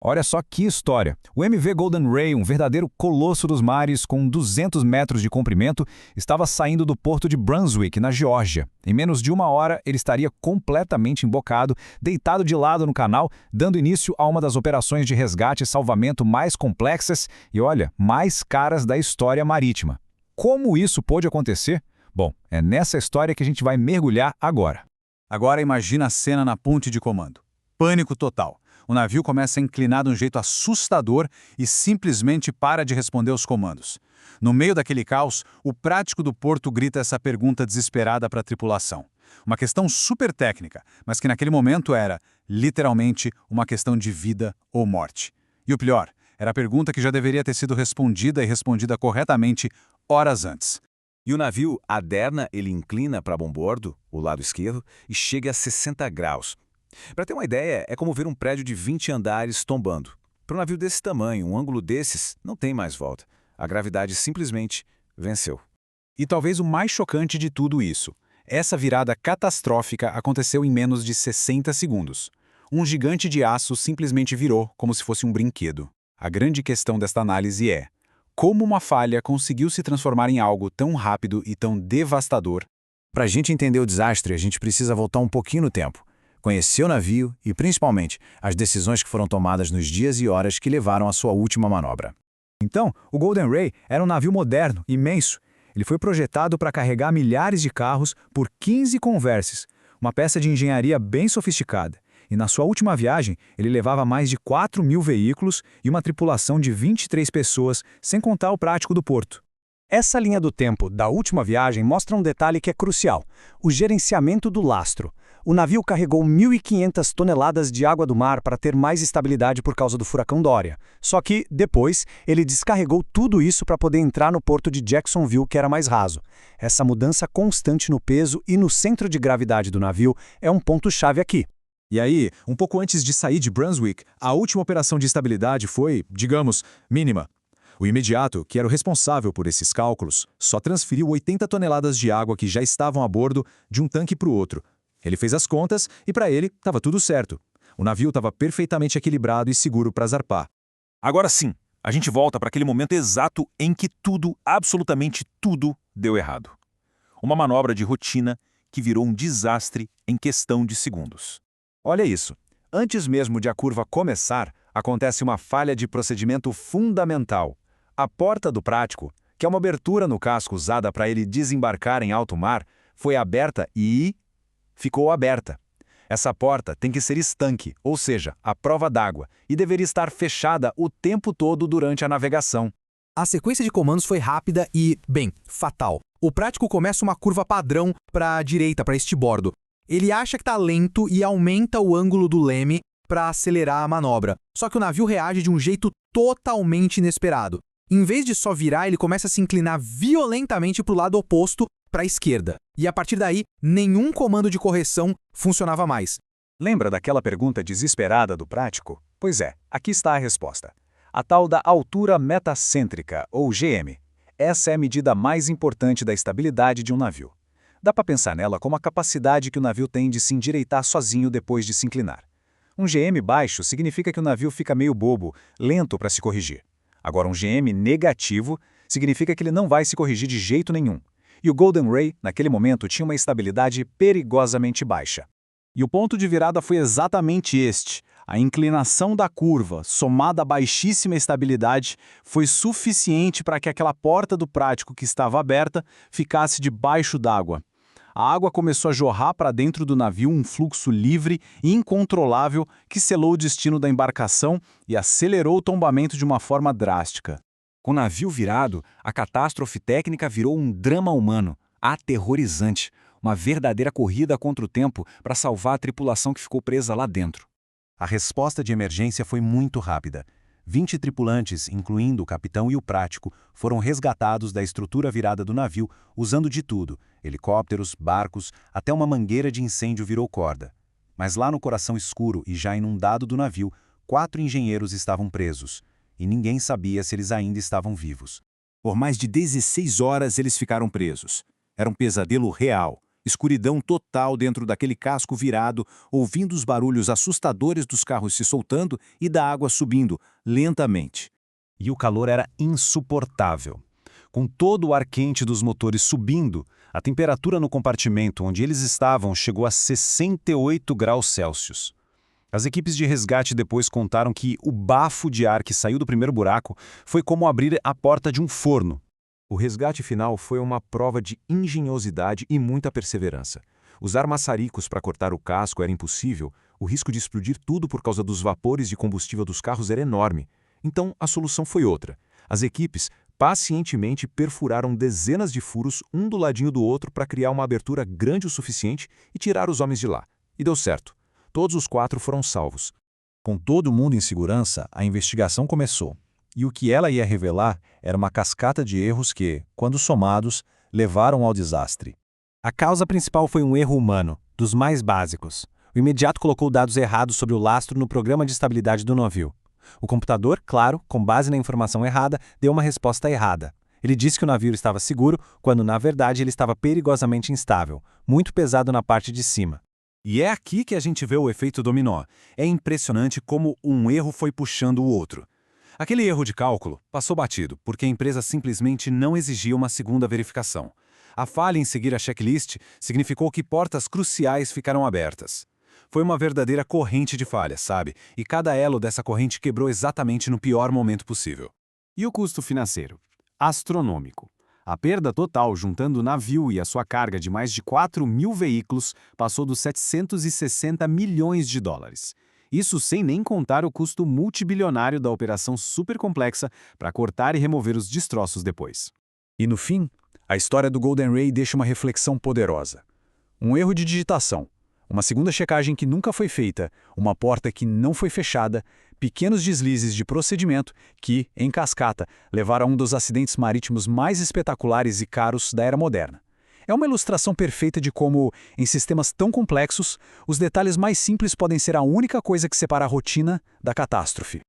Olha só que história. O MV Golden Ray, um verdadeiro colosso dos mares com 200 metros de comprimento, estava saindo do porto de Brunswick, na Geórgia. Em menos de uma hora, ele estaria completamente embocado, deitado de lado no canal, dando início a uma das operações de resgate e salvamento mais complexas e, olha, mais caras da história marítima. Como isso pôde acontecer? Bom, é nessa história que a gente vai mergulhar agora. Agora imagina a cena na ponte de comando. Pânico total. O navio começa a inclinar de um jeito assustador e simplesmente para de responder aos comandos. No meio daquele caos, o prático do porto grita essa pergunta desesperada para a tripulação. Uma questão super técnica, mas que naquele momento era, literalmente, uma questão de vida ou morte. E o pior, era a pergunta que já deveria ter sido respondida e respondida corretamente horas antes. E o navio aderna, ele inclina para bombordo, o lado esquerdo, e chega a 60 graus. Para ter uma ideia, é como ver um prédio de 20 andares tombando. Para um navio desse tamanho, um ângulo desses, não tem mais volta. A gravidade simplesmente venceu. E talvez o mais chocante de tudo isso, essa virada catastrófica aconteceu em menos de 60 segundos. Um gigante de aço simplesmente virou como se fosse um brinquedo. A grande questão desta análise é: como uma falha conseguiu se transformar em algo tão rápido e tão devastador? Para a gente entender o desastre, a gente precisa voltar um pouquinho no tempo. Conhecer o navio e, principalmente, as decisões que foram tomadas nos dias e horas que levaram à sua última manobra. Então, o Golden Ray era um navio moderno, imenso. Ele foi projetado para carregar milhares de carros por 15 converses, uma peça de engenharia bem sofisticada. E na sua última viagem, ele levava mais de 4.000 veículos e uma tripulação de 23 pessoas, sem contar o prático do porto. Essa linha do tempo da última viagem mostra um detalhe que é crucial: o gerenciamento do lastro. O navio carregou 1.500 toneladas de água do mar para ter mais estabilidade por causa do furacão Dória. Só que, depois, ele descarregou tudo isso para poder entrar no porto de Jacksonville, que era mais raso. Essa mudança constante no peso e no centro de gravidade do navio é um ponto-chave aqui. E aí, um pouco antes de sair de Brunswick, a última operação de estabilidade foi, digamos, mínima. O imediato, que era o responsável por esses cálculos, só transferiu 80 toneladas de água que já estavam a bordo de um tanque para o outro. Ele fez as contas e para ele estava tudo certo. O navio estava perfeitamente equilibrado e seguro para zarpar. Agora sim, a gente volta para aquele momento exato em que tudo, absolutamente tudo, deu errado. Uma manobra de rotina que virou um desastre em questão de segundos. Olha isso. Antes mesmo de a curva começar, acontece uma falha de procedimento fundamental. A porta do prático, que é uma abertura no casco usada para ele desembarcar em alto mar, foi aberta e ficou aberta. Essa porta tem que ser estanque, ou seja, à prova d'água, e deveria estar fechada o tempo todo durante a navegação. A sequência de comandos foi rápida e, bem, fatal. O prático começa uma curva padrão para a direita, para este bordo. Ele acha que está lento e aumenta o ângulo do leme para acelerar a manobra. Só que o navio reage de um jeito totalmente inesperado. Em vez de só virar, ele começa a se inclinar violentamente para o lado oposto, para a esquerda. E a partir daí, nenhum comando de correção funcionava mais. Lembra daquela pergunta desesperada do prático? Pois é, aqui está a resposta. A tal da altura metacêntrica, ou GM. Essa é a medida mais importante da estabilidade de um navio. Dá para pensar nela como a capacidade que o navio tem de se endireitar sozinho depois de se inclinar. Um GM baixo significa que o navio fica meio bobo, lento para se corrigir. Agora, um GM negativo significa que ele não vai se corrigir de jeito nenhum. E o Golden Ray, naquele momento, tinha uma estabilidade perigosamente baixa. E o ponto de virada foi exatamente este. A inclinação da curva, somada à baixíssima estabilidade, foi suficiente para que aquela porta do prático que estava aberta ficasse debaixo d'água. A água começou a jorrar para dentro do navio um fluxo livre e incontrolável que selou o destino da embarcação e acelerou o tombamento de uma forma drástica. Com o navio virado, a catástrofe técnica virou um drama humano, aterrorizante, uma verdadeira corrida contra o tempo para salvar a tripulação que ficou presa lá dentro. A resposta de emergência foi muito rápida. 20 tripulantes, incluindo o capitão e o prático, foram resgatados da estrutura virada do navio usando de tudo: helicópteros, barcos, até uma mangueira de incêndio virou corda. Mas lá no coração escuro e já inundado do navio, 4 engenheiros estavam presos, e ninguém sabia se eles ainda estavam vivos. Por mais de 16 horas eles ficaram presos. Era um pesadelo real, Escuridão total dentro daquele casco virado, ouvindo os barulhos assustadores dos carros se soltando e da água subindo, lentamente. E o calor era insuportável. Com todo o ar quente dos motores subindo, a temperatura no compartimento onde eles estavam chegou a 68 graus Celsius. As equipes de resgate depois contaram que o bafo de ar que saiu do primeiro buraco foi como abrir a porta de um forno. O resgate final foi uma prova de engenhosidade e muita perseverança. Usar maçaricos para cortar o casco era impossível, o risco de explodir tudo por causa dos vapores de combustível dos carros era enorme. Então, a solução foi outra. As equipes pacientemente perfuraram dezenas de furos, um do ladinho do outro, para criar uma abertura grande o suficiente e tirar os homens de lá. E deu certo. Todos os 4 foram salvos. Com todo mundo em segurança, a investigação começou. E o que ela ia revelar era uma cascata de erros que, quando somados, levaram ao desastre. A causa principal foi um erro humano, dos mais básicos. O imediato colocou dados errados sobre o lastro no programa de estabilidade do navio. O computador, claro, com base na informação errada, deu uma resposta errada. Ele disse que o navio estava seguro, quando na verdade ele estava perigosamente instável, muito pesado na parte de cima. E é aqui que a gente vê o efeito dominó. É impressionante como um erro foi puxando o outro. Aquele erro de cálculo passou batido, porque a empresa simplesmente não exigia uma segunda verificação. A falha em seguir a checklist significou que portas cruciais ficaram abertas. Foi uma verdadeira corrente de falhas, sabe? E cada elo dessa corrente quebrou exatamente no pior momento possível. E o custo financeiro? Astronômico. A perda total, juntando o navio e a sua carga de mais de 4.000 veículos, passou dos 760 milhões de dólares. Isso sem nem contar o custo multibilionário da operação supercomplexa para cortar e remover os destroços depois. E no fim, a história do Golden Ray deixa uma reflexão poderosa. Um erro de digitação, uma segunda checagem que nunca foi feita, uma porta que não foi fechada, pequenos deslizes de procedimento que, em cascata, levaram a um dos acidentes marítimos mais espetaculares e caros da era moderna. É uma ilustração perfeita de como, em sistemas tão complexos, os detalhes mais simples podem ser a única coisa que separa a rotina da catástrofe.